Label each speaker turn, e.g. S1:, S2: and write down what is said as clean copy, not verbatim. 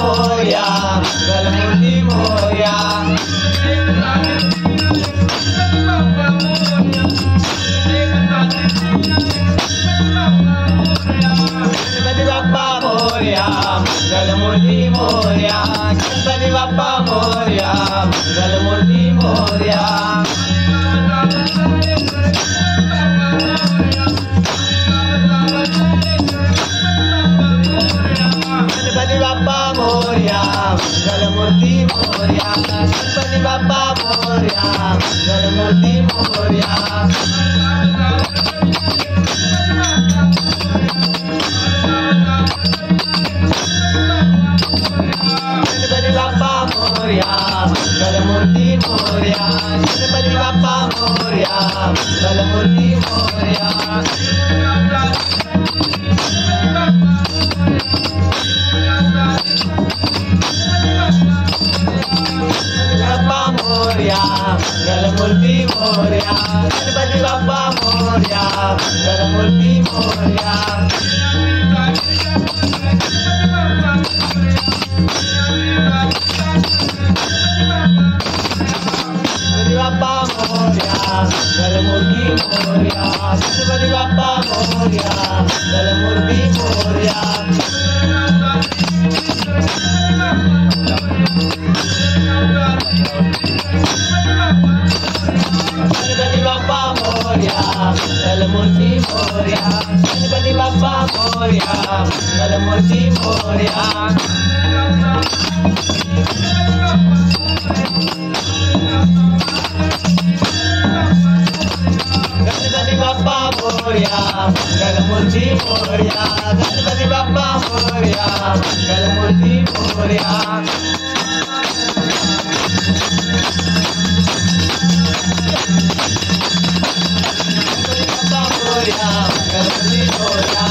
S1: Morya Mangalmurti Morya Ganpati Bappa Morya Mangalmurti Morya Ganpati Bappa Morya Mangalmurti Morya Ganpati Bappa Morya Mangalmurti Morya Ganpati Bappa Morya Mangalmurti Morya Ganpati Bappa Morya Mangalmurti Morya Ganpati Bappa Morya Mangalmurti Morya Morya Mangalmurti Morya Ganpati Bappa Morya Mangalmurti Morya Ganpati Bappa Morya Mangalmurti Morya Ganpati Bappa Morya Mangalmurti Morya Ganpati Bappa Morya Mangalmurti Morya Ganpati Bappa Morya Mangalmurti Morya Ganpati Bappa Morya Mangalmurti Morya Ganpati Bappa Morya Mangalmurti Morya Ganpati Bappa Morya Mangalmurti Morya